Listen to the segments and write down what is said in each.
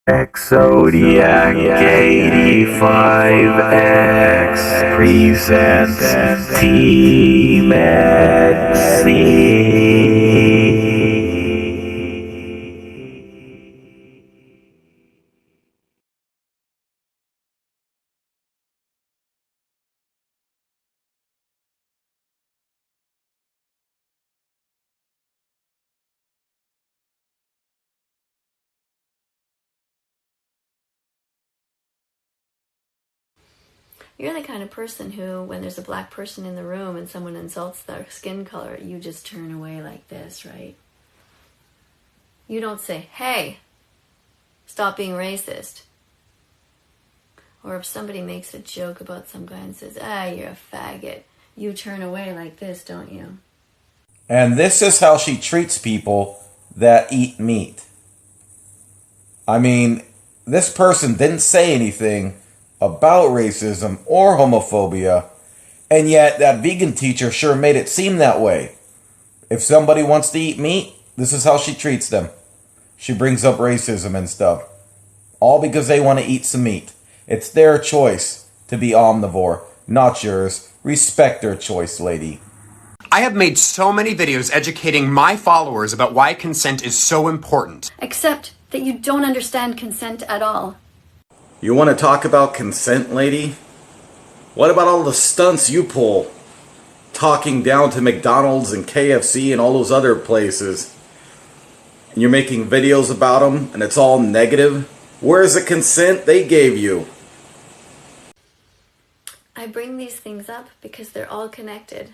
Zodiac 85X presents Team You're the kind of person who, when there's a black person in the room and someone insults their skin color, you just turn away like this, right? You don't say, hey, stop being racist. Or if somebody makes a joke about some guy and says, you're a faggot, you turn away like this, don't you? And this is how she treats people that eat meat. I mean, this person didn't say anything about racism or homophobia, and yet that vegan teacher sure made it seem that way. If somebody wants to eat meat, this is how she treats them. She brings up racism and stuff. All because they want to eat some meat. It's their choice to be omnivore, not yours. Respect their choice, lady. I have made so many videos educating my followers about why consent is so important. Except that you don't understand consent at all. You want to talk about consent, lady? What about all the stunts you pull? Talking down to McDonald's and KFC and all those other places. And you're making videos about them and it's all negative? Where's the consent they gave you? I bring these things up because they're all connected.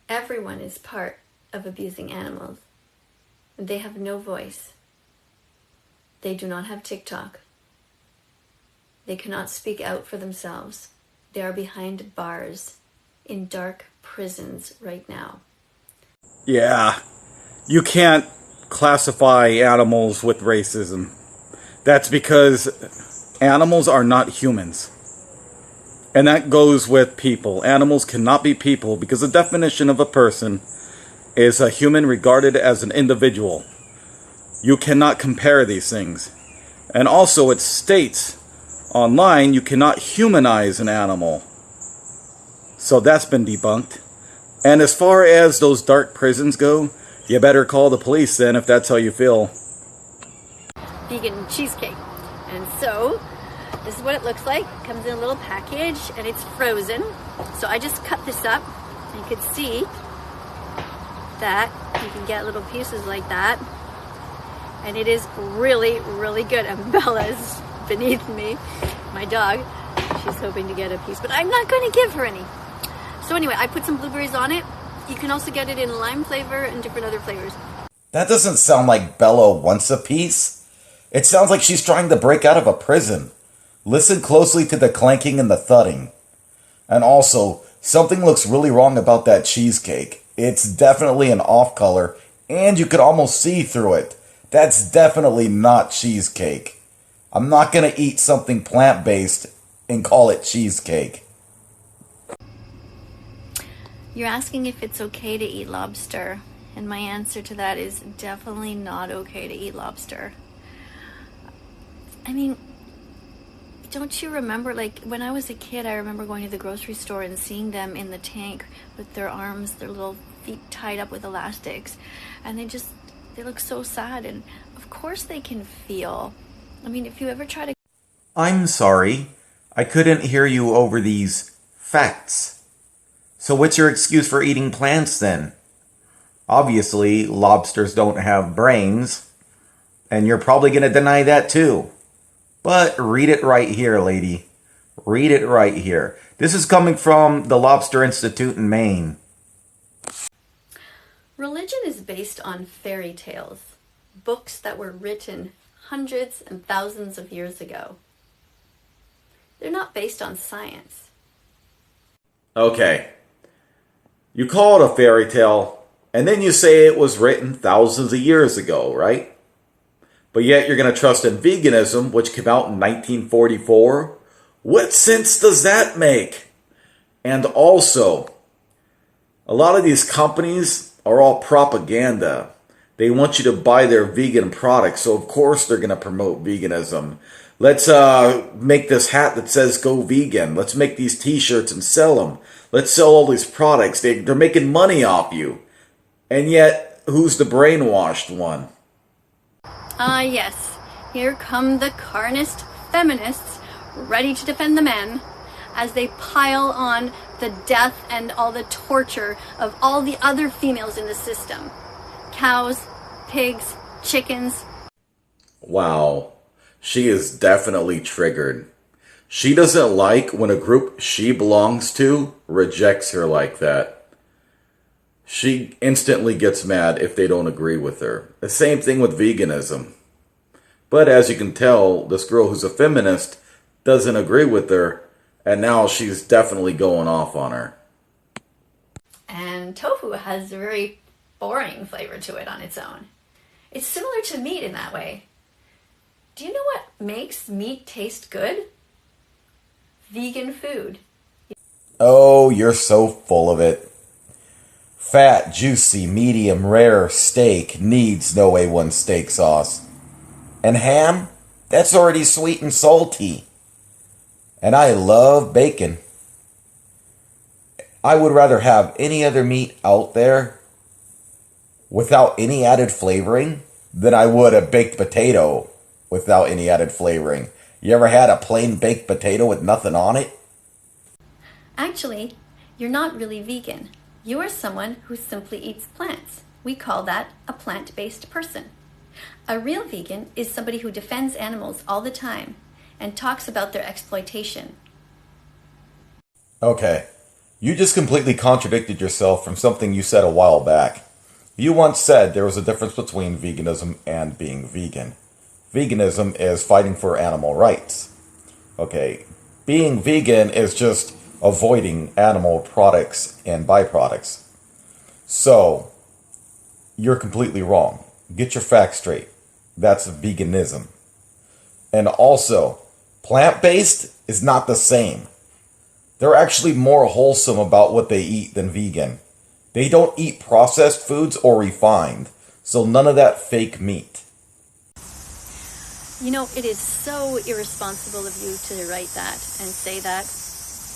Everyone is part of abusing animals. They have no voice. They do not have TikTok. They cannot speak out for themselves. They are behind bars in dark prisons right now. Yeah, you can't classify animals with racism. That's because animals are not humans. And that goes with people. Animals cannot be people because the definition of a person is a human regarded as an individual. You cannot compare these things. And also it states online you cannot humanize an animal. So that's been debunked. And as far as those dark prisons go, you better call the police then if that's how you feel. Vegan cheesecake. And so, this is what it looks like. It comes in a little package and it's frozen. So I just cut this up. You can see that you can get little pieces like that. And it is really, really good. And Bella's beneath me, my dog. She's hoping to get a piece, but I'm not going to give her any. So anyway, I put some blueberries on it. You can also get it in lime flavor and different other flavors. That doesn't sound like Bella wants a piece. It sounds like she's trying to break out of a prison. Listen closely to the clanking and the thudding. And also, something looks really wrong about that cheesecake. It's definitely an off color, and you could almost see through it. That's definitely not cheesecake. I'm not going to eat something plant-based and call it cheesecake. You're asking if it's okay to eat lobster, and my answer to that is definitely not okay to eat lobster. I mean, don't you remember, like, when I was a kid, I remember going to the grocery store and seeing them in the tank with their arms, their little feet tied up with elastics, and they look so sad, and of course they can feel. I mean, if you ever try to... I'm sorry. I couldn't hear you over these facts. So what's your excuse for eating plants then? Obviously, lobsters don't have brains, and you're probably going to deny that too. But read it right here, lady. Read it right here. This is coming from the Lobster Institute in Maine. Religion is based on fairy tales, books that were written hundreds and thousands of years ago. They're not based on science. Okay. You call it a fairy tale, and then you say it was written thousands of years ago, right? But yet you're going to trust in veganism, which came out in 1944? What sense does that make? And also, a lot of these companies are all propaganda. They want you to buy their vegan products, so of course they're going to promote veganism. Let's make this hat that says "Go Vegan." Let's make these T-shirts and sell them. Let's sell all these products. They're making money off you. And yet, who's the brainwashed one? Yes. Here come the carnist feminists, ready to defend the men, as they pile on the death and all the torture of all the other females in the system. Cows, pigs, chickens. Wow. She is definitely triggered. She doesn't like when a group she belongs to rejects her like that. She instantly gets mad if they don't agree with her. The same thing with veganism. But as you can tell, this girl who's a feminist doesn't agree with her, and now she's definitely going off on her. And tofu has a very boring flavor to it on its own. It's similar to meat in that way. Do you know what makes meat taste good? Vegan food. Oh, you're so full of it. Fat, juicy, medium rare steak needs no A1 steak sauce. And ham? That's already sweet and salty. And I love bacon. I would rather have any other meat out there without any added flavoring than I would a baked potato without any added flavoring. You ever had a plain baked potato with nothing on it? Actually, you're not really vegan. You are someone who simply eats plants. We call that a plant-based person. A real vegan is somebody who defends animals all the time and talks about their exploitation. Okay, you just completely contradicted yourself from something you said a while back. You once said there was a difference between veganism and being vegan. Veganism is fighting for animal rights. Okay, being vegan is just avoiding animal products and byproducts. So, you're completely wrong. Get your facts straight. That's veganism. And also, plant-based is not the same. They're actually more wholesome about what they eat than vegan. They don't eat processed foods or refined, so none of that fake meat. You know, it is so irresponsible of you to write that and say that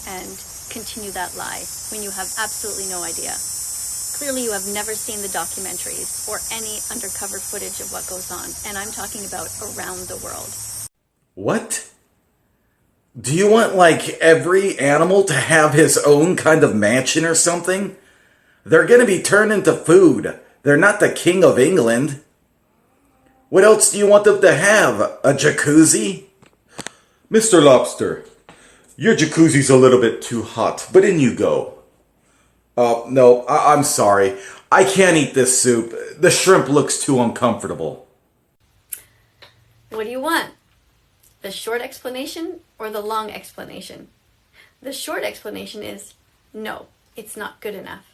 and continue that lie when you have absolutely no idea. Clearly you have never seen the documentaries or any undercover footage of what goes on, and I'm talking about around the world. What? Do you want, like, every animal to have his own kind of mansion or something? They're gonna be turned into food. They're not the king of England. What else do you want them to have? A jacuzzi? Mr. Lobster, your jacuzzi's a little bit too hot, but in you go. No, I'm sorry. I can't eat this soup. The shrimp looks too uncomfortable. What do you want? The short explanation or the long explanation? The short explanation is, no, it's not good enough.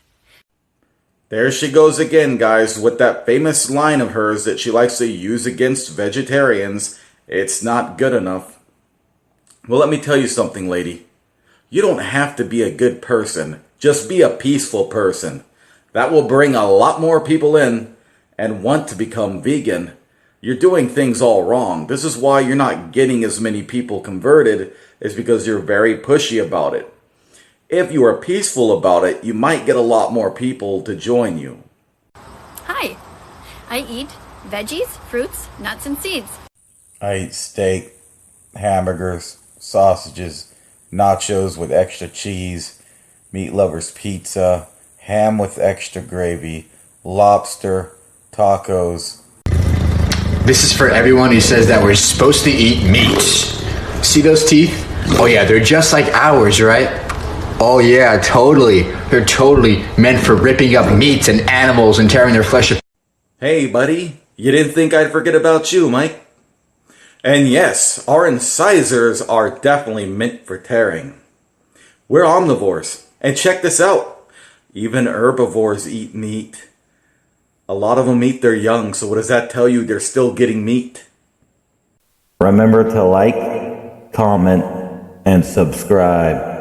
There she goes again, guys, with that famous line of hers that she likes to use against vegetarians. It's not good enough. Well, let me tell you something, lady. You don't have to be a good person. Just be a peaceful person. That will bring a lot more people in and want to become vegan. You're doing things all wrong. This is why you're not getting as many people converted, is because you're very pushy about it. If you are peaceful about it, you might get a lot more people to join you. Hi, I eat veggies, fruits, nuts, and seeds. I eat steak, hamburgers, sausages, nachos with extra cheese, meat lovers pizza, ham with extra gravy, lobster, tacos. This is for everyone who says that we're supposed to eat meat. See those teeth? Oh yeah, they're just like ours, right? Oh yeah, totally. They're totally meant for ripping up meats and animals and tearing their flesh apart. Hey, buddy, you didn't think I'd forget about you, Mike? And yes, our incisors are definitely meant for tearing. We're omnivores, and check this out. Even herbivores eat meat. A lot of them eat their young, so what does that tell you? They're still getting meat. Remember to like, comment, and subscribe.